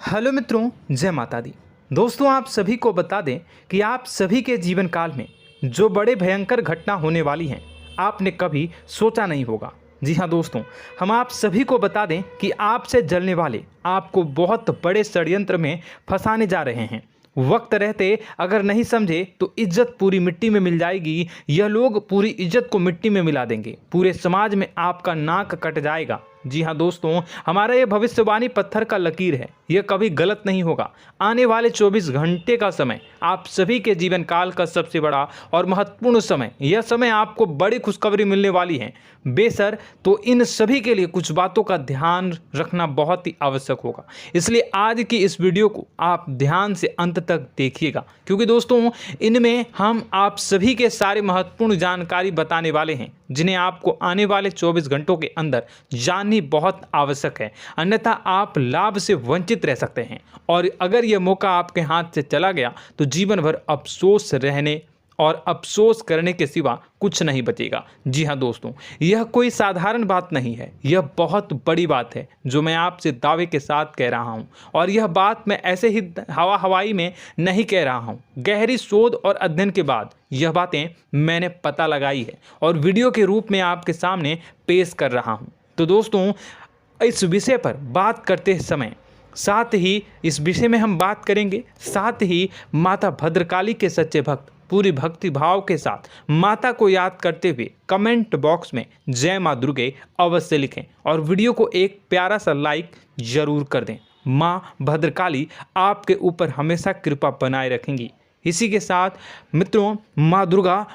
Hello मित्रों, जय माता दी। दोस्तों, आप सभी को बता दें कि आप सभी के जीवन काल में जो बड़े भयंकर घटना होने वाली हैं, आपने कभी सोचा नहीं होगा। जी हाँ दोस्तों, हम आप सभी को बता दें कि आपसे जलने वाले आपको बहुत बड़े षड्यंत्र में फंसाने जा रहे हैं। वक्त रहते अगर नहीं समझे तो इज्जत पूरी मिट्टी में मिल जाएगी। यह लोग पूरी इज्जत को मिट्टी में मिला देंगे। पूरे समाज में आपका नाक कट जाएगा। जी हाँ दोस्तों, हमारा ये भविष्यवाणी पत्थर का लकीर है, यह कभी गलत नहीं होगा। आने वाले 24 घंटे का समय आप सभी के जीवन काल का सबसे बड़ा और महत्वपूर्ण समय। यह समय आपको बड़ी खुशखबरी मिलने वाली है बेसर, तो इन सभी के लिए कुछ बातों का ध्यान रखना बहुत ही आवश्यक होगा। इसलिए आज की इस वीडियो को आप ध्यान से अंत तक देखिएगा, क्योंकि दोस्तों इनमें हम आप सभी के सारे महत्वपूर्ण जानकारी बताने वाले हैं, जिन्हें आपको आने वाले 24 घंटों के अंदर जाननी बहुत आवश्यक है। अन्यथा आप लाभ से वंचित रह सकते हैं, और अगर यह मौका आपके हाथ से चला गया तो जीवन भर अफसोस रहने और अफसोस करने के सिवा कुछ नहीं बचेगा। जी हाँ दोस्तों, यह कोई साधारण बात नहीं है, यह बहुत बड़ी बात है जो मैं आपसे दावे के साथ कह रहा हूँ। और यह बात मैं ऐसे ही हवाई में नहीं कह रहा हूँ। गहरी शोध और अध्ययन के बाद यह बातें मैंने पता लगाई है और वीडियो के रूप में आपके सामने पेश कर रहा हूँ। तो दोस्तों, इस विषय पर बात करते समय साथ ही इस विषय में हम बात करेंगे, साथ ही माता भद्रकाली के सच्चे भक्त पूरी भक्ति भाव के साथ माता को याद करते हुए कमेंट बॉक्स में जय माँ दुर्गे अवश्य लिखें और वीडियो को एक प्यारा सा लाइक जरूर कर दें। माँ भद्रकाली आपके ऊपर हमेशा कृपा बनाए रखेंगी। इसी के साथ मित्रों, माँ दुर्गा,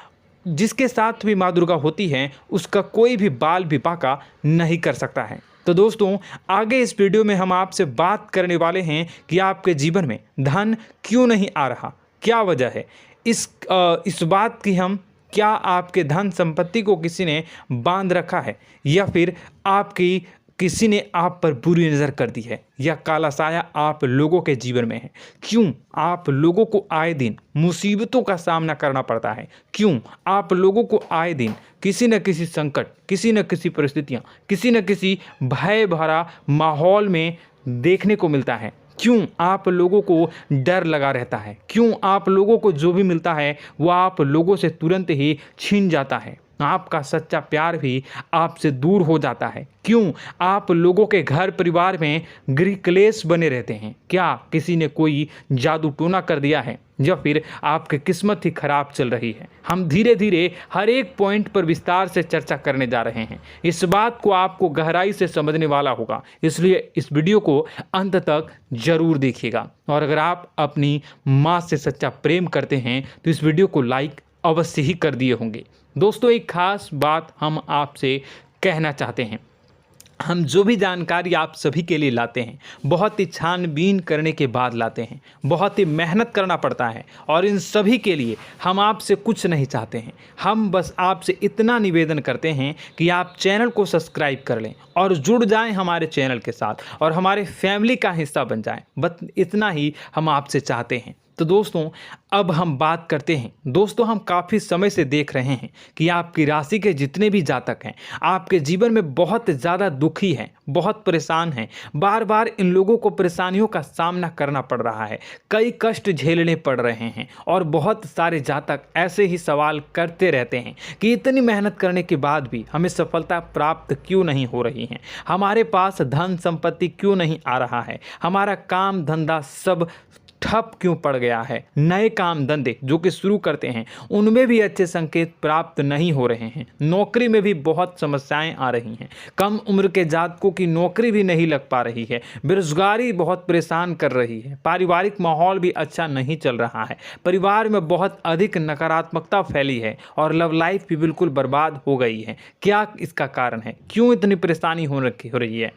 जिसके साथ भी माँ दुर्गा होती हैं, उसका कोई भी बाल भी बांका नहीं कर सकता है। तो दोस्तों, आगे इस वीडियो में हम आपसे बात करने वाले हैं कि आपके जीवन में धन क्यों नहीं आ रहा, क्या वजह है इस बात की। हम क्या आपके धन संपत्ति को किसी ने बांध रखा है, या फिर आपकी किसी ने आप पर बुरी नज़र कर दी है, या काला साया आप लोगों के जीवन में है। क्यों आप लोगों को आए दिन मुसीबतों का सामना करना पड़ता है, क्यों आप लोगों को आए दिन किसी न किसी संकट, किसी न किसी परिस्थितियाँ, किसी न किसी भय भरा माहौल में देखने को मिलता है, क्यों आप लोगों को डर लगा रहता है, क्यों आप लोगों को जो भी मिलता है वो आप लोगों से तुरंत ही छीन जाता है, आपका सच्चा प्यार भी आपसे दूर हो जाता है, क्यों आप लोगों के घर परिवार में गृह क्लेश बने रहते हैं। क्या किसी ने कोई जादू टोना कर दिया है, या फिर आपकी किस्मत ही खराब चल रही है। हम धीरे धीरे हर एक पॉइंट पर विस्तार से चर्चा करने जा रहे हैं। इस बात को आपको गहराई से समझने वाला होगा, इसलिए इस वीडियो को अंत तक जरूर देखिएगा। और अगर आप अपनी माँ से सच्चा प्रेम करते हैं तो इस वीडियो को लाइक अवश्य ही कर दिए होंगे। दोस्तों, एक खास बात हम आपसे कहना चाहते हैं। हम जो भी जानकारी आप सभी के लिए लाते हैं, बहुत ही छानबीन करने के बाद लाते हैं, बहुत ही मेहनत करना पड़ता है, और इन सभी के लिए हम आपसे कुछ नहीं चाहते हैं। हम बस आपसे इतना निवेदन करते हैं कि आप चैनल को सब्सक्राइब कर लें और जुड़ जाएं हमारे चैनल के साथ और हमारे फैमिली का हिस्सा बन जाएं। बस इतना ही हम आपसे चाहते हैं। तो दोस्तों, अब हम बात करते हैं। दोस्तों, हम काफ़ी समय से देख रहे हैं कि आपकी राशि के जितने भी जातक हैं, आपके जीवन में बहुत ज़्यादा दुखी हैं, बहुत परेशान हैं। बार बार इन लोगों को परेशानियों का सामना करना पड़ रहा है, कई कष्ट झेलने पड़ रहे हैं, और बहुत सारे जातक ऐसे ही सवाल करते रहते हैं कि इतनी मेहनत करने के बाद भी हमें सफलता प्राप्त क्यों नहीं हो रही है, हमारे पास धन संपत्ति क्यों नहीं आ रहा है, हमारा काम धंधा सब ठप क्यों पड़ गया है, नए काम धंधे जो कि शुरू करते हैं उनमें भी अच्छे संकेत प्राप्त नहीं हो रहे हैं, नौकरी में भी बहुत समस्याएं आ रही हैं, कम उम्र के जातकों की नौकरी भी नहीं लग पा रही है, बेरोजगारी बहुत परेशान कर रही है, पारिवारिक माहौल भी अच्छा नहीं चल रहा है, परिवार में बहुत अधिक नकारात्मकता फैली है, और लव लाइफ भी बिल्कुल बर्बाद हो गई है। क्या इसका कारण है, क्यों इतनी परेशानी हो रही है?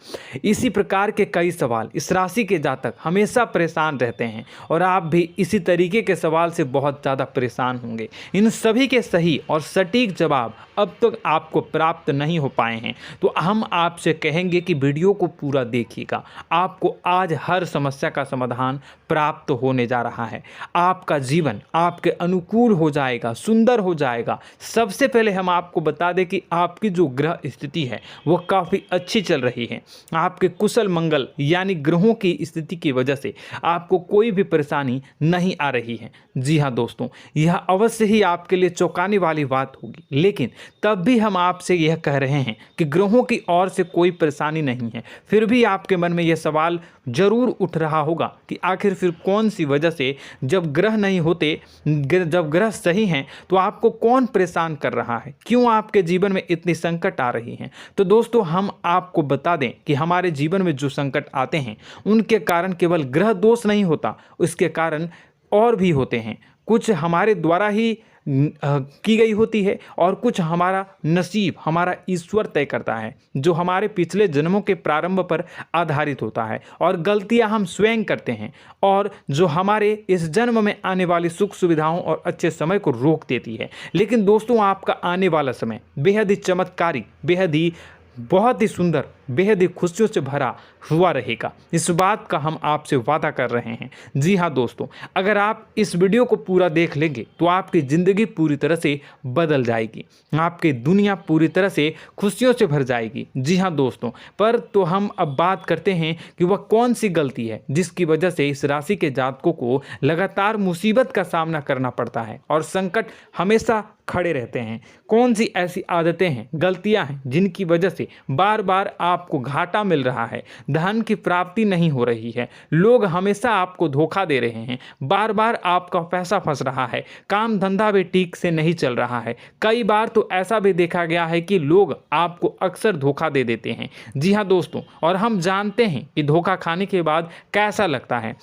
इसी प्रकार के कई सवाल इस राशि के जातक हमेशा परेशान रहते हैं, और आप भी इसी तरीके के सवाल से बहुत ज़्यादा परेशान होंगे। इन सभी के सही और सटीक जवाब अब तक आपको प्राप्त नहीं हो पाए हैं, तो हम आपसे कहेंगे कि वीडियो को पूरा देखिएगा। आपको आज हर समस्या का समाधान प्राप्त होने जा रहा है। आपका जीवन आपके अनुकूल हो जाएगा, सुंदर हो जाएगा। सबसे पहले हम आपको बता दें कि आपकी जो ग्रह स्थिति है वो काफ़ी अच्छी चल रही है। आपके कुशल मंगल यानी ग्रहों की स्थिति की वजह से आपको कोई भी परेशानी नहीं आ रही है। जी हाँ दोस्तों, यह अवश्य ही आपके लिए चौंकाने वाली बात होगी, लेकिन तब भी हम आपसे यह कह रहे हैं कि ग्रहों की ओर से कोई परेशानी नहीं है। फिर भी आपके मन में यह सवाल जरूर उठ रहा होगा कि आखिर फिर कौन सी वजह से, जब ग्रह नहीं होते, जब ग्रह सही हैं, तो आपको कौन परेशान कर रहा है, क्यों आपके जीवन में इतनी संकट आ रही हैं। तो दोस्तों, हम आपको बता दें कि हमारे जीवन में जो संकट आते हैं उनके कारण केवल ग्रह दोष नहीं होता, उसके कारण और भी होते हैं। कुछ हमारे द्वारा ही की गई होती है और कुछ हमारा नसीब, हमारा ईश्वर तय करता है, जो हमारे पिछले जन्मों के प्रारंभ पर आधारित होता है। और गलतियां हम स्वयं करते हैं और जो हमारे इस जन्म में आने वाली सुख सुविधाओं और अच्छे समय को रोक देती है। लेकिन दोस्तों, आपका आने वाला समय बेहद ही चमत्कारी, बेहद ही बहुत ही सुंदर, बेहद ही खुशियों से भरा हुआ रहेगा। इस बात का हम आपसे वादा कर रहे हैं। जी हाँ दोस्तों, अगर आप इस वीडियो को पूरा देख लेंगे तो आपकी ज़िंदगी पूरी तरह से बदल जाएगी, आपकी दुनिया पूरी तरह से खुशियों से भर जाएगी। जी हाँ दोस्तों, पर तो हम अब बात करते हैं कि वह कौन सी गलती है जिसकी वजह से इस राशि के जातकों को लगातार मुसीबत का सामना करना पड़ता है और संकट हमेशा खड़े रहते हैं। कौन सी ऐसी आदतें हैं, गलतियां हैं जिनकी वजह से बार बार आपको घाटा मिल रहा है, धन की प्राप्ति नहीं हो रही है, लोग हमेशा आपको धोखा दे रहे हैं, बार बार आपका पैसा फंस रहा है, काम धंधा भी ठीक से नहीं चल रहा है। कई बार तो ऐसा भी देखा गया है कि लोग आपको अक्सर धोखा दे देते हैं। जी हाँ दोस्तों, और हम जानते हैं कि धोखा खाने के बाद कैसा लगता है।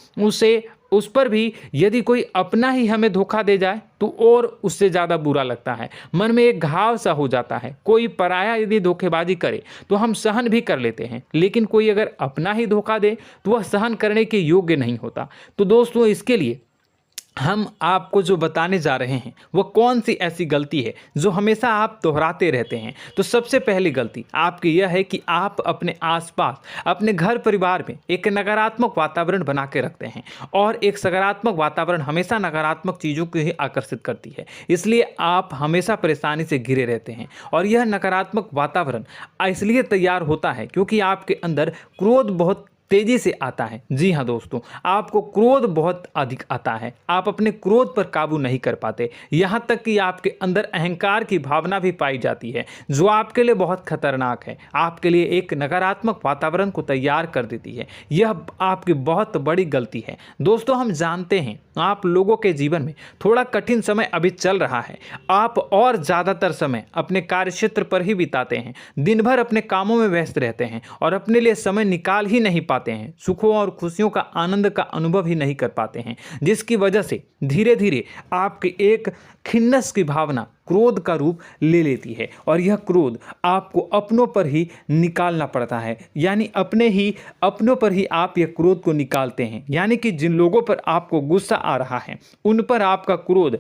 उस पर भी यदि कोई अपना ही हमें धोखा दे जाए तो और उससे ज़्यादा बुरा लगता है, मन में एक घाव सा हो जाता है। कोई पराया यदि धोखेबाजी करे तो हम सहन भी कर लेते हैं, लेकिन कोई अगर अपना ही धोखा दे तो वह सहन करने के योग्य नहीं होता। तो दोस्तों, इसके लिए हम आपको जो बताने जा रहे हैं वो कौन सी ऐसी गलती है जो हमेशा आप दोहराते रहते हैं। तो सबसे पहली गलती आपकी यह है कि आप अपने आसपास, अपने घर परिवार में एक नकारात्मक वातावरण बना के रखते हैं, और एक सकारात्मक वातावरण हमेशा नकारात्मक चीज़ों को ही आकर्षित करती है। इसलिए आप हमेशा परेशानी से घिरे रहते हैं, और यह नकारात्मक वातावरण इसलिए तैयार होता है क्योंकि आपके अंदर क्रोध बहुत तेजी से आता है। जी हाँ दोस्तों, आपको क्रोध बहुत अधिक आता है, आप अपने क्रोध पर काबू नहीं कर पाते, यहाँ तक कि आपके अंदर अहंकार की भावना भी पाई जाती है, जो आपके लिए बहुत खतरनाक है, आपके लिए एक नकारात्मक वातावरण को तैयार कर देती है। यह आपकी बहुत बड़ी गलती है। दोस्तों, हम जानते हैं आप लोगों के जीवन में थोड़ा कठिन समय अभी चल रहा है। आप और ज़्यादातर समय अपने कार्यक्षेत्र पर ही बिताते हैं, दिन भर अपने कामों में व्यस्त रहते हैं और अपने लिए समय निकाल ही नहीं पाते हैं, सुखों और खुशियों का आनंद का अनुभव ही नहीं कर पाते हैं, जिसकी वजह से धीरे धीरे आपकी एक खिन्नस की भावना क्रोध का रूप ले लेती है, और यह क्रोध आपको अपनों पर ही निकालना पड़ता है। यानी अपनों पर ही आप यह क्रोध को निकालते हैं। यानी कि जिन लोगों पर आपको गुस्सा आ रहा है उन पर आपका क्रोध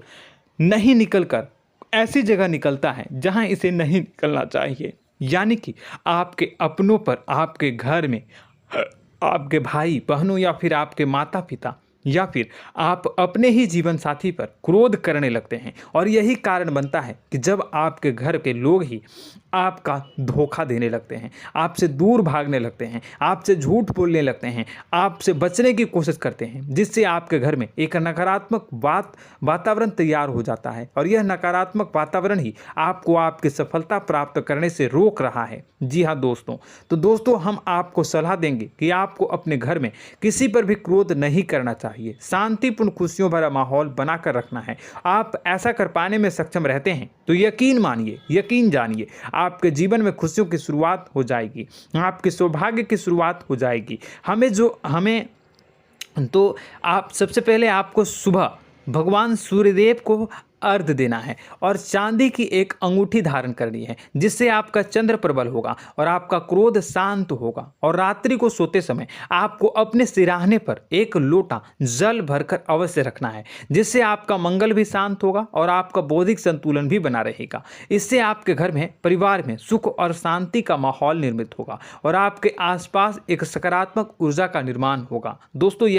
नहीं निकलकर ऐसी जगह निकलता है जहां इसे नहीं निकलना चाहिए। यानी कि आपके अपनों पर, आपके घर में, आपके भाई बहनों या फिर आपके माता पिता या फिर आप अपने ही जीवन साथी पर क्रोध करने लगते हैं, और यही कारण बनता है कि जब आपके घर के लोग ही आपका धोखा देने लगते हैं, आपसे दूर भागने लगते हैं, आपसे झूठ बोलने लगते हैं, आपसे बचने की कोशिश करते हैं, जिससे आपके घर में एक नकारात्मक वातावरण तैयार हो जाता है, और यह नकारात्मक वातावरण ही आपको आपकी सफलता प्राप्त करने से रोक रहा है। जी हाँ दोस्तों, तो दोस्तों, हम आपको सलाह देंगे कि आपको अपने घर में किसी पर भी क्रोध नहीं करना चाहिए, शांतिपूर्ण खुशियों भरा माहौल बनाकर रखना है। आप ऐसा कर पाने में सक्षम रहते हैं तो यकीन मानिए, यकीन जानिए, आपके जीवन में खुशियों की शुरुआत हो जाएगी, आपके सौभाग्य की शुरुआत हो जाएगी। आप सबसे पहले आपको सुबह भगवान सूर्यदेव को अर्घ्य देना है और चांदी की एक अंगूठी धारण करनी है, जिससे आपका चंद्र प्रबल होगा और आपका क्रोध शांत होगा। और रात्रि को सोते समय आपको अपने सिरहाने पर एक लोटा जल भरकर अवश्य रखना है, जिससे आपका मंगल भी शांत होगा और आपका बौद्धिक संतुलन भी बना रहेगा। इससे आपके घर में, परिवार में सुख और शांति का माहौल निर्मित होगा और आपके आसपास एक सकारात्मक ऊर्जा का निर्माण होगा। दोस्तों,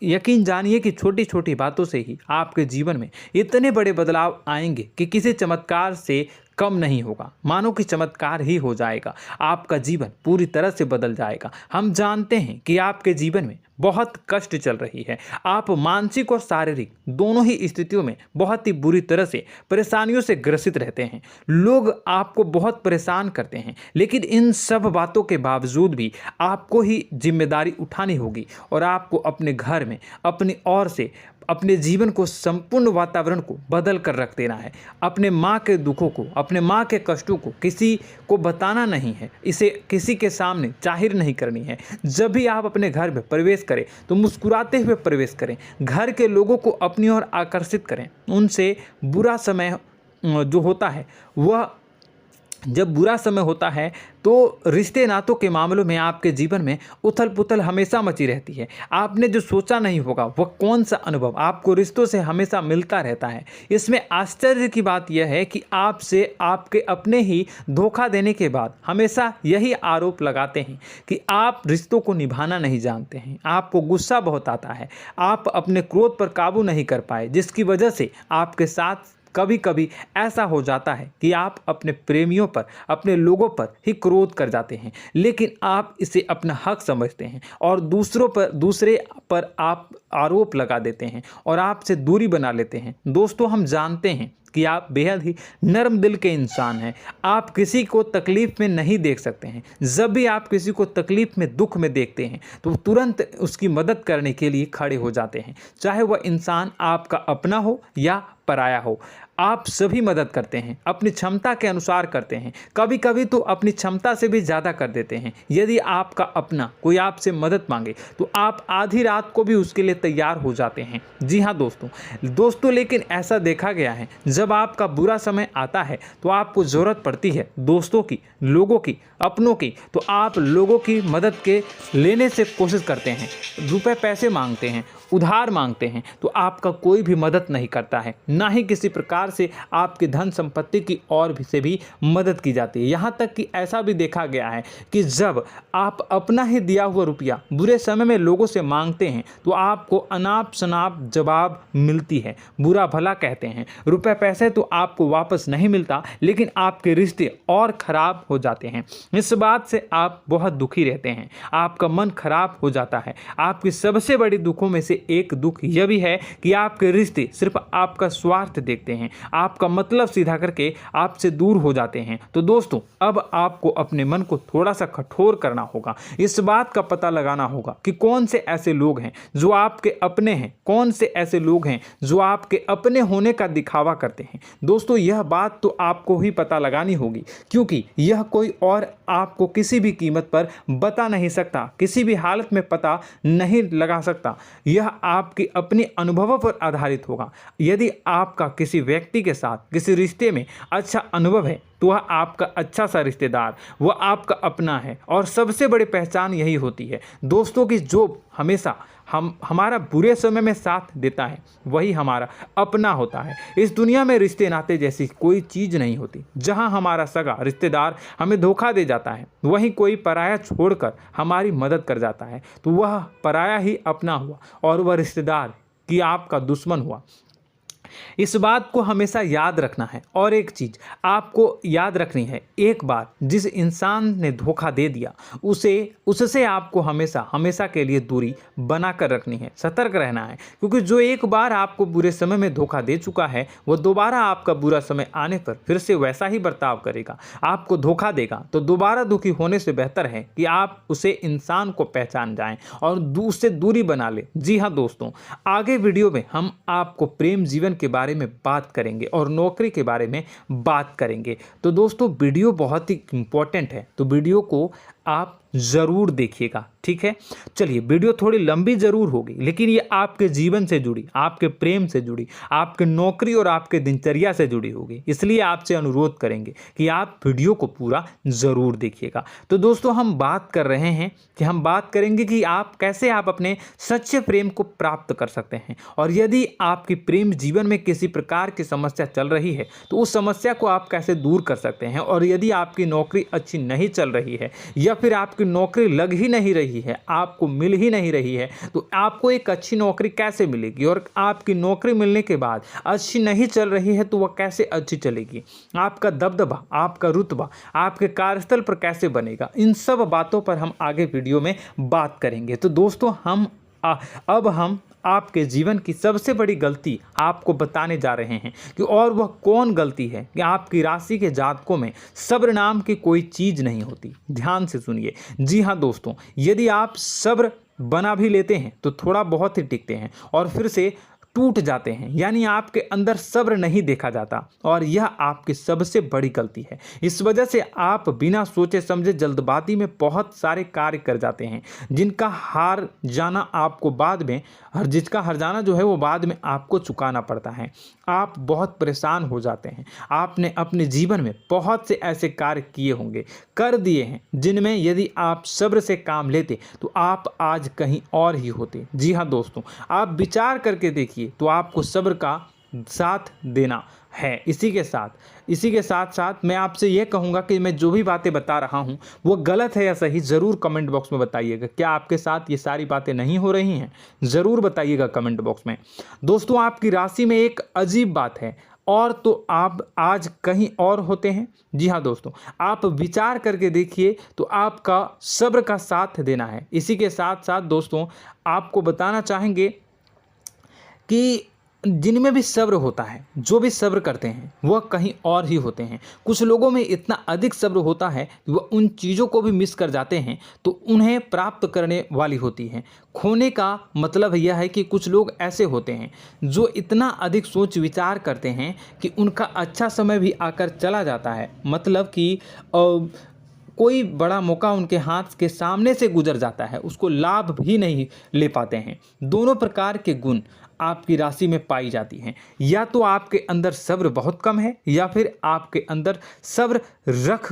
यकीन जानिए कि छोटी छोटी बातों से ही आपके जीवन में इतने बड़े बदलाव आएंगे कि किसी चमत्कार से कम नहीं होगा। मानो कि चमत्कार ही हो जाएगा, आपका जीवन पूरी तरह से बदल जाएगा। हम जानते हैं कि आपके जीवन में बहुत कष्ट चल रही है, आप मानसिक और शारीरिक दोनों ही स्थितियों में बहुत ही बुरी तरह से परेशानियों से ग्रसित रहते हैं। लोग आपको बहुत परेशान करते हैं, लेकिन इन सब बातों के बावजूद भी आपको ही जिम्मेदारी उठानी होगी और आपको अपने घर में अपनी ओर से अपने जीवन को, संपूर्ण वातावरण को बदल कर रख देना है। अपने माँ के दुखों को, अपने माँ के कष्टों को किसी को बताना नहीं है, इसे किसी के सामने जाहिर नहीं करनी है। जब भी आप अपने घर में प्रवेश करें तो मुस्कुराते हुए प्रवेश करें, घर के लोगों को अपनी ओर आकर्षित करें। उनसे बुरा समय जो होता है वह जब बुरा समय होता है तो रिश्ते नातों के मामलों में आपके जीवन में उथल पुथल हमेशा मची रहती है। आपने जो सोचा नहीं होगा वह कौन सा अनुभव आपको रिश्तों से हमेशा मिलता रहता है। इसमें आश्चर्य की बात यह है कि आपसे आपके अपने ही धोखा देने के बाद हमेशा यही आरोप लगाते हैं कि आप रिश्तों को निभाना नहीं जानते हैं, आपको गुस्सा बहुत आता है, आप अपने क्रोध पर काबू नहीं कर पाए, जिसकी वजह से आपके साथ कभी कभी ऐसा हो जाता है कि आप अपने प्रेमियों पर, अपने लोगों पर ही क्रोध कर जाते हैं, लेकिन आप इसे अपना हक समझते हैं और दूसरे पर आप आरोप लगा देते हैं और आपसे दूरी बना लेते हैं। दोस्तों, हम जानते हैं कि आप बेहद ही नर्म दिल के इंसान हैं। आप किसी को तकलीफ में नहीं देख सकते हैं। जब भी आप किसी को तकलीफ में, दुख में देखते हैं तो तुरंत उसकी मदद करने के लिए खड़े हो जाते हैं, चाहे वह इंसान आपका अपना हो या पराया हो। आप सभी मदद करते हैं, अपनी क्षमता के अनुसार करते हैं, कभी कभी तो अपनी क्षमता से भी ज़्यादा कर देते हैं। यदि आपका अपना कोई आपसे मदद मांगे तो आप आधी रात को भी उसके लिए तैयार हो जाते हैं। जी हाँ दोस्तों, लेकिन ऐसा देखा गया है, जब आपका बुरा समय आता है तो आपको ज़रूरत पड़ती है दोस्तों की, लोगों की, अपनों की, तो आप लोगों की मदद के लेने से कोशिश करते हैं, रुपए पैसे मांगते हैं, उधार मांगते हैं, तो आपका कोई भी मदद नहीं करता है, ना ही किसी प्रकार से आपकी धन संपत्ति की और भी से भी मदद की जाती है। यहाँ तक कि ऐसा भी देखा गया है कि जब आप अपना ही दिया हुआ रुपया बुरे समय में लोगों से मांगते हैं तो आपको अनाप शनाप जवाब मिलती है, बुरा भला कहते हैं। रुपए पैसे तो आपको वापस नहीं मिलता, लेकिन आपके रिश्ते और खराब हो जाते हैं। इस बात से आप बहुत दुखी रहते हैं, आपका मन खराब हो जाता है। आपकी सबसे बड़ी दुखों में से एक दुख यह भी है कि आपके रिश्ते सिर्फ आपका स्वार्थ देखते हैं, आपका मतलब सीधा करके आपसे दूर हो जाते हैं। तो दोस्तों, अब आपको अपने मन को थोड़ा सा कठोर करना होगा। इस बात का पता लगाना होगा कि कौन से ऐसे लोग हैं जो आपके अपने हैं, कौन से ऐसे लोग हैं जो आपके अपने होने का दिखावा करते हैं। दोस्तों, यह बात तो आपको ही पता लगानी होगी, क्योंकि यह कोई और आपको किसी भी कीमत पर बता नहीं सकता, किसी भी हालत में पता नहीं लगा सकता। यह आपके अपने अनुभवों पर आधारित होगा। यदि आपका किसी व्यक्ति के साथ किसी रिश्ते में अच्छा अनुभव है तो वह आपका अच्छा सा रिश्तेदार, वह आपका अपना है। और सबसे बड़ी पहचान यही होती है दोस्तों की जो हमेशा हमारा बुरे समय में साथ देता है वही हमारा अपना होता है। इस दुनिया में रिश्ते नाते जैसी कोई चीज़ नहीं होती। जहां हमारा सगा रिश्तेदार हमें धोखा दे जाता है, वहीं कोई पराया छोड़कर हमारी मदद कर जाता है तो वह पराया ही अपना हुआ और वह रिश्तेदार कि आपका दुश्मन हुआ। इस बात को हमेशा याद रखना है। और एक चीज़ आपको याद रखनी है, एक बार जिस इंसान ने धोखा दे दिया उससे आपको हमेशा के लिए दूरी बना कर रखनी है, सतर्क रहना है। क्योंकि जो एक बार आपको बुरे समय में धोखा दे चुका है वो दोबारा आपका बुरा समय आने पर फिर से वैसा ही बर्ताव करेगा, आपको धोखा देगा। तो दोबारा दुखी होने से बेहतर है कि आप उसे इंसान को पहचान जाएं और उससे दूरी बना लें। जी हाँ दोस्तों, आगे वीडियो में हम आपको प्रेम जीवन के बारे में बात करेंगे और नौकरी के बारे में बात करेंगे। तो दोस्तों, वीडियो बहुत ही इम्पोर्टेंट है, तो वीडियो को आप ज़रूर देखिएगा, ठीक है। चलिए, वीडियो थोड़ी लंबी ज़रूर होगी, लेकिन ये आपके जीवन से जुड़ी, आपके प्रेम से जुड़ी, आपके नौकरी और आपके दिनचर्या से जुड़ी होगी, इसलिए आपसे अनुरोध करेंगे कि आप वीडियो को पूरा ज़रूर देखिएगा। तो दोस्तों, हम बात कर रहे हैं कि हम बात करेंगे कि आप कैसे आप अपने सच्चे प्रेम को प्राप्त कर सकते हैं, और यदि आपकी प्रेम जीवन में किसी प्रकार की समस्या चल रही है तो उस समस्या को आप कैसे दूर कर सकते हैं, और यदि आपकी नौकरी अच्छी नहीं चल रही है या फिर आपकी नौकरी लग ही नहीं रही है, आपको मिल ही नहीं रही है, तो आपको एक अच्छी नौकरी कैसे मिलेगी, और आपकी नौकरी मिलने के बाद अच्छी नहीं चल रही है तो वह कैसे अच्छी चलेगी, आपका दबदबा, आपका रुतबा आपके कार्यस्थल पर कैसे बनेगा, इन सब बातों पर हम आगे वीडियो में बात करेंगे। तो दोस्तों, अब हम आपके जीवन की सबसे बड़ी गलती आपको बताने जा रहे हैं कि और वह कौन गलती है कि आपकी राशि के जातकों में सब्र नाम की कोई चीज़ नहीं होती। ध्यान से सुनिए। जी हाँ दोस्तों, यदि आप सब्र बना भी लेते हैं तो थोड़ा बहुत ही टिकते हैं और फिर से टूट जाते हैं, यानी आपके अंदर सब्र नहीं देखा जाता, और यह आपकी सबसे बड़ी गलती है। इस वजह से आप बिना सोचे समझे जल्दबाजी में बहुत सारे कार्य कर जाते हैं, जिनका हार जाना आपको बाद में जिसका हर जाना जो है वो बाद में आपको चुकाना पड़ता है। आप बहुत परेशान हो जाते हैं। आपने अपने जीवन में बहुत से ऐसे कार्य किए होंगे, कर दिए हैं, जिनमें यदि आप सब्र से काम लेते तो आप आज कहीं और ही होते। जी हाँ दोस्तों, आप विचार करके देखिए तो आपको सब्र का साथ देना है। इसी के साथ साथ मैं आपसे ये कहूँगा कि मैं जो भी बातें बता रहा हूँ वो गलत है या सही, ज़रूर कमेंट बॉक्स में बताइएगा। क्या आपके साथ ये सारी बातें नहीं हो रही हैं? ज़रूर बताइएगा कमेंट बॉक्स में। दोस्तों, आपकी राशि में एक अजीब बात है, और तो आप आज कहीं और होते हैं। जी हाँ दोस्तों, आप विचार करके देखिए तो आपका सब्र का साथ देना है। इसी के साथ साथ दोस्तों, आपको बताना चाहेंगे कि जिनमें भी सब्र होता है, जो भी सब्र करते हैं, वह कहीं और ही होते हैं। कुछ लोगों में इतना अधिक सब्र होता है कि वह उन चीज़ों को भी मिस कर जाते हैं तो उन्हें प्राप्त करने वाली होती हैं। खोने का मतलब यह है कि कुछ लोग ऐसे होते हैं जो इतना अधिक सोच विचार करते हैं कि उनका अच्छा समय भी आकर चला जाता है, मतलब कि कोई बड़ा मौका उनके हाथ के सामने से गुजर जाता है, उसको लाभ भी नहीं ले पाते हैं। दोनों प्रकार के गुण आपकी राशि में पाई जाती हैं। या तो आपके अंदर सब्र बहुत कम है, या फिर आपके अंदर सब्र रख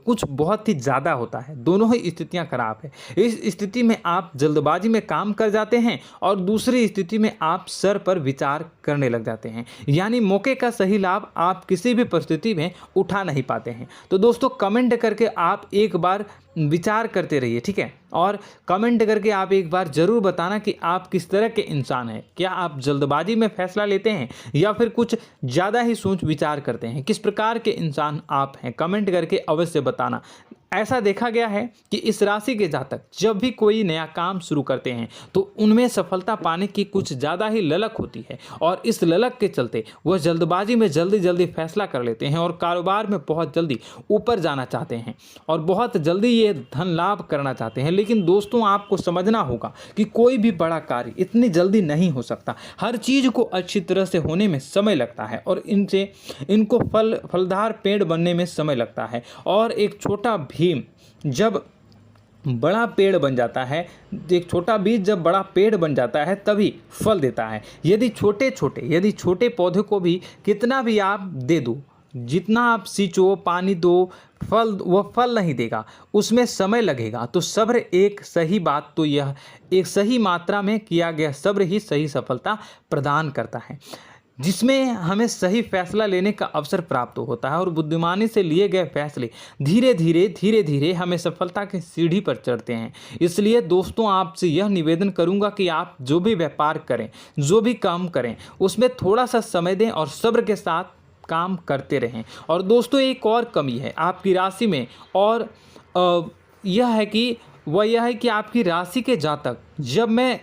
कुछ बहुत ही ज़्यादा होता है। दोनों ही स्थितियां खराब है। इस स्थिति में आप जल्दबाजी में काम कर जाते हैं, और दूसरी स्थिति में आप सर पर विचार करने लग जाते हैं, यानी मौके का सही लाभ आप किसी भी परिस्थिति में उठा नहीं पाते हैं। तो दोस्तों, कमेंट करके आप एक बार विचार करते रहिए, ठीक है, और कमेंट करके आप एक बार ज़रूर बताना कि आप किस तरह के इंसान हैं। क्या आप जल्दबाजी में फैसला लेते हैं या फिर कुछ ज़्यादा ही सोच विचार करते हैं? किस प्रकार के इंसान आप हैं, कमेंट करके अवश्य बताना। ऐसा देखा गया है कि इस राशि के जातक जब भी कोई नया काम शुरू करते हैं तो उनमें सफलता पाने की कुछ ज़्यादा ही ललक होती है, और इस ललक के चलते वह जल्दबाजी में जल्दी फैसला कर लेते हैं और कारोबार में बहुत जल्दी ऊपर जाना चाहते हैं और बहुत जल्दी ये धन लाभ करना चाहते हैं। लेकिन दोस्तों, आपको समझना होगा कि कोई भी बड़ा कार्य इतनी जल्दी नहीं हो सकता। हर चीज़ को अच्छी तरह से होने में समय लगता है, और इनको फलदार पेड़ बनने में समय लगता है। और एक छोटा भीम जब बड़ा पेड़ बन जाता है, एक छोटा बीज जब बड़ा पेड़ बन जाता है तभी फल देता है। यदि छोटे पौधे को भी कितना भी आप दे दो, जितना आप सींचो, पानी दो, वह फल नहीं देगा, उसमें समय लगेगा। तो सब्र एक सही बात, तो यह एक सही मात्रा में किया गया सब्र ही सही सफलता प्रदान करता है, जिसमें हमें सही फैसला लेने का अवसर प्राप्त होता है, और बुद्धिमानी से लिए गए फैसले धीरे धीरे हमें सफलता की सीढ़ी पर चढ़ते हैं। इसलिए दोस्तों, आपसे यह निवेदन करूंगा कि आप जो भी व्यापार करें, जो भी काम करें, उसमें थोड़ा सा समय दें और सब्र के साथ काम करते रहें। और दोस्तों, एक और कमी है आपकी राशि में, और यह है कि आपकी राशि के जातक जब मैं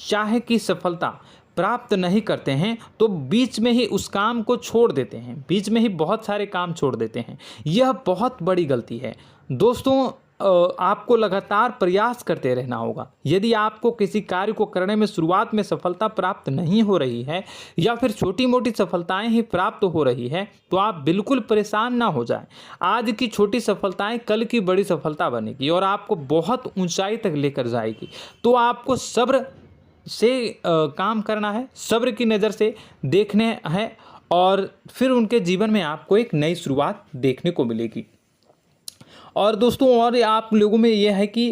चाहे कि सफलता प्राप्त नहीं करते हैं तो बीच में ही उस काम को छोड़ देते हैं, बीच में ही बहुत सारे काम छोड़ देते हैं। यह बहुत बड़ी गलती है दोस्तों। आपको लगातार प्रयास करते रहना होगा। यदि आपको किसी कार्य को करने में शुरुआत में सफलता प्राप्त नहीं हो रही है या फिर छोटी मोटी सफलताएं ही प्राप्त हो रही है तो आप बिल्कुल परेशान ना हो जाएं। आज की छोटी सफलताएं कल की बड़ी सफलता बनेगी और आपको बहुत ऊंचाई तक लेकर जाएगी। तो आपको सब्र से काम करना है, सब्र की नज़र से देखने हैं और फिर उनके जीवन में आपको एक नई शुरुआत देखने को मिलेगी। और दोस्तों और आप लोगों में यह है कि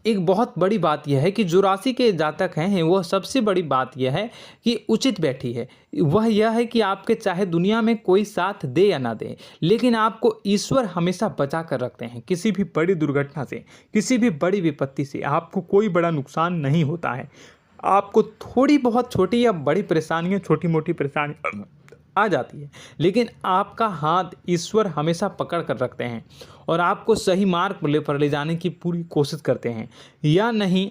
एक बहुत बड़ी बात यह है कि जो राशि के जातक हैं वो सबसे बड़ी बात यह है कि उचित बैठी है। वह यह है कि आपके चाहे दुनिया में कोई साथ दे या ना दे, लेकिन आपको ईश्वर हमेशा बचा कर रखते हैं। किसी भी बड़ी दुर्घटना से, किसी भी बड़ी विपत्ति से आपको कोई बड़ा नुकसान नहीं होता है। आपको थोड़ी बहुत छोटी या बड़ी परेशानियाँ, छोटी मोटी परेशानी आ जाती है, लेकिन आपका हाथ ईश्वर हमेशा पकड़ कर रखते हैं और आपको सही मार्ग पर ले जाने की पूरी कोशिश करते हैं। या नहीं,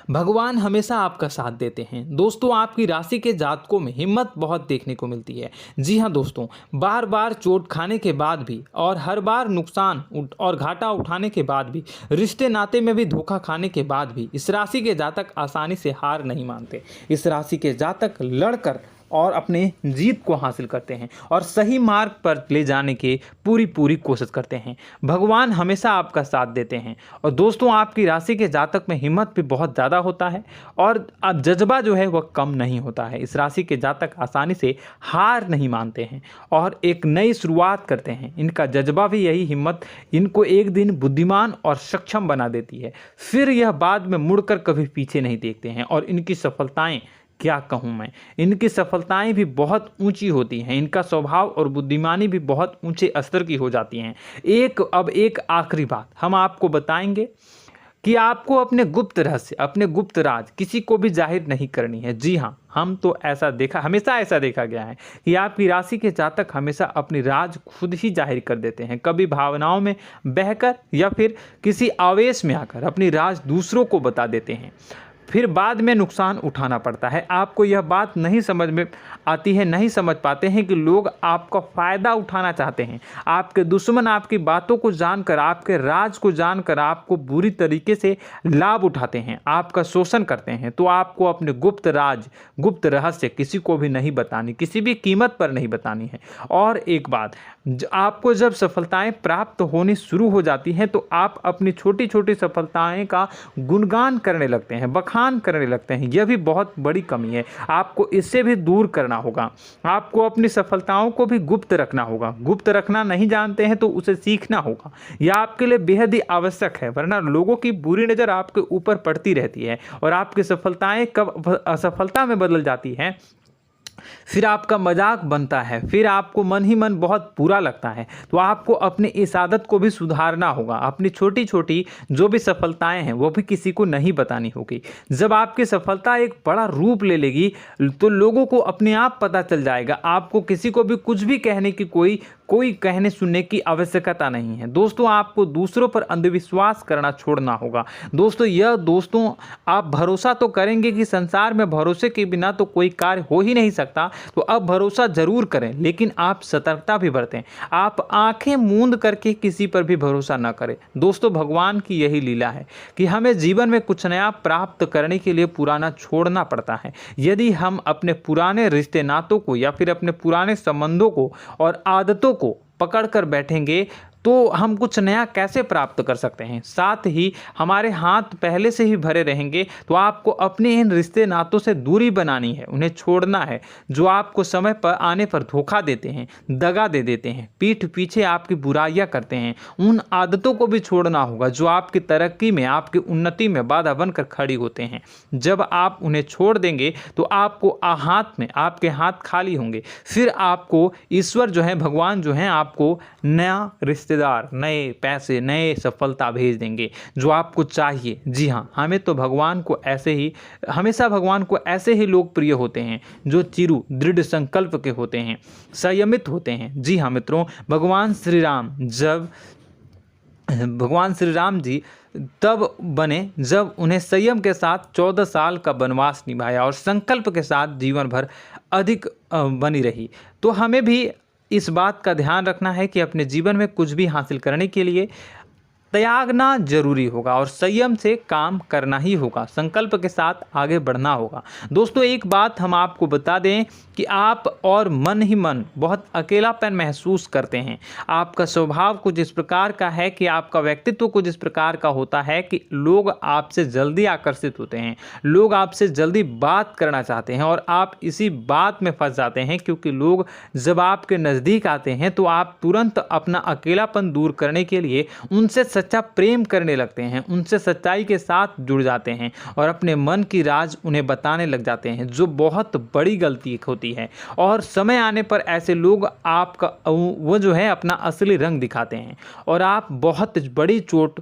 भगवान हमेशा आपका साथ देते हैं। दोस्तों आपकी राशि के जातकों में हिम्मत बहुत देखने को मिलती है। जी हाँ दोस्तों, बार बार चोट खाने के बाद भी और हर बार नुकसान और घाटा उठाने के बाद भी, रिश्ते नाते में भी धोखा खाने के बाद भी इस राशि के जातक आसानी से हार नहीं मानते। इस राशि के जातक लड़कर और अपने जीत को हासिल करते हैं और सही मार्ग पर ले जाने की पूरी कोशिश करते हैं। भगवान हमेशा आपका साथ देते हैं। और दोस्तों आपकी राशि के जातक में हिम्मत भी बहुत ज़्यादा होता है और अब जज्बा जो है वह कम नहीं होता है। इस राशि के जातक आसानी से हार नहीं मानते हैं और एक नई शुरुआत करते हैं। इनका जज्बा भी यही हिम्मत इनको एक दिन बुद्धिमान और सक्षम बना देती है। फिर यह बाद में मुड़कर कभी पीछे नहीं देखते हैं और इनकी सफलताएं, क्या कहूँ मैं, इनकी सफलताएं भी बहुत ऊंची होती हैं। इनका स्वभाव और बुद्धिमानी भी बहुत ऊंचे स्तर की हो जाती हैं। अब एक आखिरी बात हम आपको बताएंगे कि आपको अपने गुप्त रहस्य, अपने गुप्त राज किसी को भी जाहिर नहीं करनी है। जी हाँ, हम तो हमेशा ऐसा देखा गया है कि आपकी राशि के जातक हमेशा अपनी राज खुद ही जाहिर कर देते हैं। कभी भावनाओं में बहकर या फिर किसी आवेश में आकर अपनी राज दूसरों को बता देते हैं, फिर बाद में नुकसान उठाना पड़ता है। आपको यह बात नहीं समझ में आती है, नहीं समझ पाते हैं कि लोग आपका फ़ायदा उठाना चाहते हैं। आपके दुश्मन आपकी बातों को जानकर, आपके राज को जानकर आपको बुरी तरीके से लाभ उठाते हैं, आपका शोषण करते हैं। तो आपको अपने गुप्त राज, गुप्त रहस्य किसी को भी नहीं बतानी, किसी भी कीमत पर नहीं बतानी है। और एक बात, आपको जब सफलताएं प्राप्त होनी शुरू हो जाती हैं तो आप अपनी छोटी छोटी सफलताएं का गुणगान करने लगते हैं, बखान करने लगते हैं। यह भी बहुत बड़ी कमी है, आपको इससे भी दूर करना होगा। आपको अपनी सफलताओं को भी गुप्त रखना होगा। गुप्त रखना नहीं जानते हैं तो उसे सीखना होगा। यह आपके लिए बेहद ही आवश्यक है, वरना लोगों की बुरी नज़र आपके ऊपर पड़ती रहती है और आपकी सफलताएं कब असफलता में बदल जाती हैं, फिर आपका मजाक बनता है, फिर आपको मन ही मन बहुत बुरा लगता है। तो आपको अपनी इस आदत को भी सुधारना होगा। अपनी छोटी छोटी जो भी सफलताएं हैं वो भी किसी को नहीं बतानी होगी। जब आपकी सफलता एक बड़ा रूप ले लेगी तो लोगों को अपने आप पता चल जाएगा। आपको किसी को भी कुछ भी कहने की कोई कहने सुनने की आवश्यकता नहीं है। दोस्तों आपको दूसरों पर अंधविश्वास करना छोड़ना होगा। दोस्तों आप भरोसा तो करेंगे कि संसार में भरोसे के बिना तो कोई कार्य हो ही नहीं सकता, तो अब भरोसा जरूर करें, लेकिन आप सतर्कता भी बरतें। आप आंखें मूंद करके किसी पर भी भरोसा न करें। दोस्तों भगवान की यही लीला है कि हमें जीवन में कुछ नया प्राप्त करने के लिए पुराना छोड़ना पड़ता है। यदि हम अपने पुराने रिश्ते नातों को या फिर अपने पुराने संबंधों को और आदतों को पकड़ कर बैठेंगे तो हम कुछ नया कैसे प्राप्त कर सकते हैं। साथ ही हमारे हाथ पहले से ही भरे रहेंगे। तो आपको अपने इन रिश्ते नातों से दूरी बनानी है, उन्हें छोड़ना है जो आपको समय पर आने पर धोखा देते हैं, दगा दे देते हैं, पीठ पीछे आपकी बुराइयां करते हैं। उन आदतों को भी छोड़ना होगा जो आपकी तरक्की में, आपकी उन्नति में बाधा बनकर खड़ी होते हैं। जब आप उन्हें छोड़ देंगे तो आपके हाथ खाली होंगे। फिर आपको ईश्वर जो है, भगवान जो है, आपको नया रिश्तेदार, नए पैसे, नए सफलता भेज देंगे जो आपको चाहिए। जी हाँ, हमेशा भगवान को ऐसे ही लोग प्रिय होते हैं जो चिरु दृढ़ संकल्प के होते हैं, संयमित होते हैं। जी हाँ मित्रों, भगवान श्री राम जी तब बने जब उन्हें संयम के साथ 14 साल का वनवास निभाया और संकल्प के साथ जीवन भर अधिक बनी रही। तो हमें भी इस बात का ध्यान रखना है कि अपने जीवन में कुछ भी हासिल करने के लिए त्यागना जरूरी होगा और संयम से काम करना ही होगा। संकल्प के साथ आगे बढ़ना होगा। दोस्तों एक बात हम आपको बता दें कि आप और मन ही मन बहुत अकेलापन महसूस करते हैं। आपका स्वभाव कुछ इस प्रकार का है कि आपका व्यक्तित्व कुछ इस प्रकार का होता है कि लोग आपसे जल्दी आकर्षित होते हैं, लोग आपसे जल्दी बात करना चाहते हैं और आप इसी बात में फंस जाते हैं, क्योंकि लोग जब आपके नज़दीक आते हैं तो आप तुरंत अपना अकेलापन दूर करने के लिए उनसे सच्चा प्रेम करने लगते हैं, उनसे सच्चाई के साथ जुड़ जाते हैं और अपने मन की राज उन्हें बताने लग जाते हैं, जो बहुत बड़ी गलती होती है। और समय आने पर ऐसे लोग आपका वो जो है अपना असली रंग दिखाते हैं और आप बहुत बड़ी चोट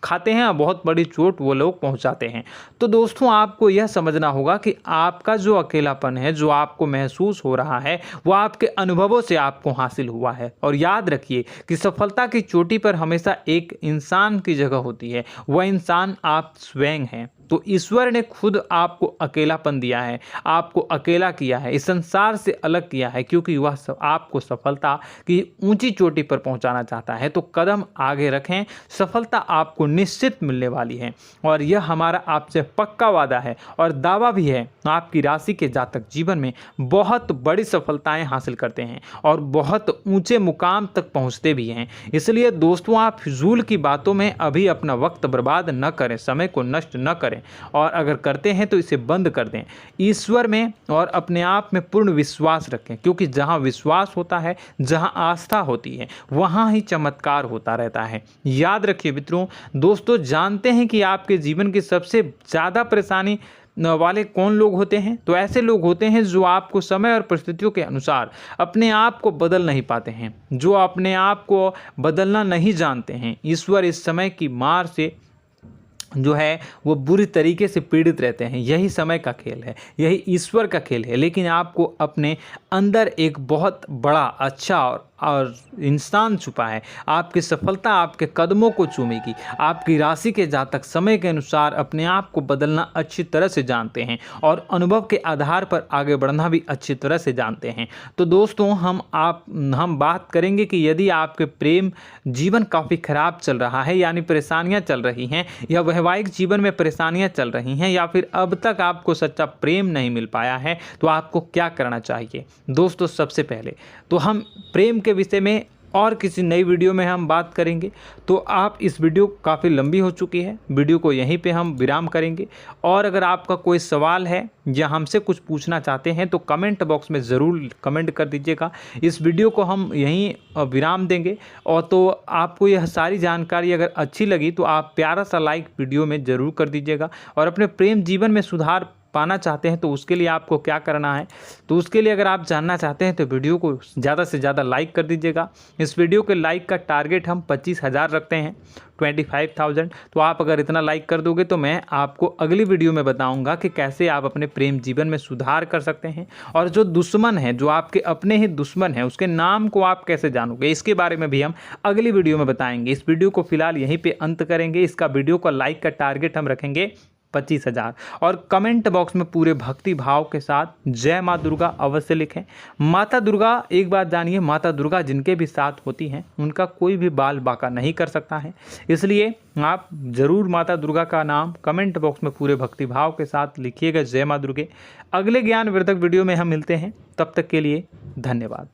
खाते हैं और बहुत बड़ी चोट वो लोग पहुंचाते हैं। तो दोस्तों आपको यह समझना होगा कि आपका जो अकेलापन है, जो आपको महसूस हो रहा है, वो आपके अनुभवों से आपको हासिल हुआ है। और याद रखिए कि सफलता की चोटी पर हमेशा एक इंसान की जगह होती है, वह इंसान आप स्वयं हैं। तो ईश्वर ने खुद आपको अकेलापन दिया है, आपको अकेला किया है, इस संसार से अलग किया है, क्योंकि वह आपको सफलता की ऊंची चोटी पर पहुंचाना चाहता है। तो कदम आगे रखें, सफलता आपको निश्चित मिलने वाली है और यह हमारा आपसे पक्का वादा है और दावा भी है। आपकी राशि के जातक जीवन में बहुत बड़ी सफलताएं हासिल करते हैं और बहुत ऊंचे मुकाम तक पहुंचते भी हैं। इसलिए दोस्तों आप फिजूल की बातों में अभी अपना वक्त बर्बाद न करें, समय को नष्ट न करें और अगर करते हैं तो इसे बंद कर दें। ईश्वर में और अपने आप में पूर्ण विश्वास रखें, क्योंकि जहां विश्वास होता है, जहां आस्था होती है, वहां ही चमत्कार होता रहता है। याद रखिए मित्रों, दोस्तों जानते हैं कि आपके जीवन की सबसे ज़्यादा परेशानी वाले कौन लोग होते हैं? तो ऐसे लोग होते हैं जो आपको समय और परिस्थितियों के अनुसार अपने आप को बदल नहीं पाते हैं, जो अपने आप को बदलना नहीं जानते हैं। ईश्वर इस समय की मार से जो है वो बुरी तरीके से पीड़ित रहते हैं। यही समय का खेल है, यही ईश्वर का खेल है। लेकिन आपको अपने अंदर एक बहुत बड़ा अच्छा और इंसान छुपा है। आपकी सफलता आपके कदमों को चूमेगी। आपकी राशि के जातक समय के अनुसार अपने आप को बदलना अच्छी तरह से जानते हैं और अनुभव के आधार पर आगे बढ़ना भी अच्छी तरह से जानते हैं। तो दोस्तों हम बात करेंगे कि यदि आपके प्रेम जीवन काफ़ी खराब चल रहा है, यानी परेशानियां चल रही हैं, या वैवाहिक जीवन में परेशानियां चल रही हैं, या फिर अब तक आपको सच्चा प्रेम नहीं मिल पाया है, तो आपको क्या करना चाहिए? दोस्तों सबसे पहले तो हम प्रेम के विषय में और किसी नई वीडियो में हम बात करेंगे। तो आप इस वीडियो काफ़ी लंबी हो चुकी है, वीडियो को यहीं पे हम विराम करेंगे। और अगर आपका कोई सवाल है या हमसे कुछ पूछना चाहते हैं तो कमेंट बॉक्स में ज़रूर कमेंट कर दीजिएगा। इस वीडियो को हम यहीं विराम देंगे। और तो आपको यह सारी जानकारी अगर अच्छी लगी तो आप प्यारा सा लाइक वीडियो में ज़रूर कर दीजिएगा। और अपने प्रेम जीवन में सुधार पाना चाहते हैं तो उसके लिए आपको क्या करना है, तो उसके लिए अगर आप जानना चाहते हैं तो वीडियो को ज़्यादा से ज़्यादा लाइक कर दीजिएगा। इस वीडियो के लाइक का टारगेट हम 25,000 रखते हैं, 25,000। तो आप अगर इतना लाइक कर दोगे तो मैं आपको अगली वीडियो में बताऊंगा कि कैसे आप अपने प्रेम जीवन में सुधार कर सकते हैं। और जो दुश्मन है, जो आपके अपने ही दुश्मन है, उसके नाम को आप कैसे जानोगे, इसके बारे में भी हम अगली वीडियो में बताएंगे। इस वीडियो को फिलहाल यहीं पे अंत करेंगे। इसका वीडियो का लाइक का टारगेट हम रखेंगे 25,000। और कमेंट बॉक्स में पूरे भक्ति भाव के साथ जय माँ दुर्गा अवश्य लिखें। माता दुर्गा, एक बात जानिए, माता दुर्गा जिनके भी साथ होती हैं उनका कोई भी बाल बाका नहीं कर सकता है। इसलिए आप ज़रूर माता दुर्गा का नाम कमेंट बॉक्स में पूरे भक्ति भाव के साथ लिखिएगा, जय माँ दुर्गे। अगले ज्ञानवर्धक वीडियो में हम मिलते हैं, तब तक के लिए धन्यवाद।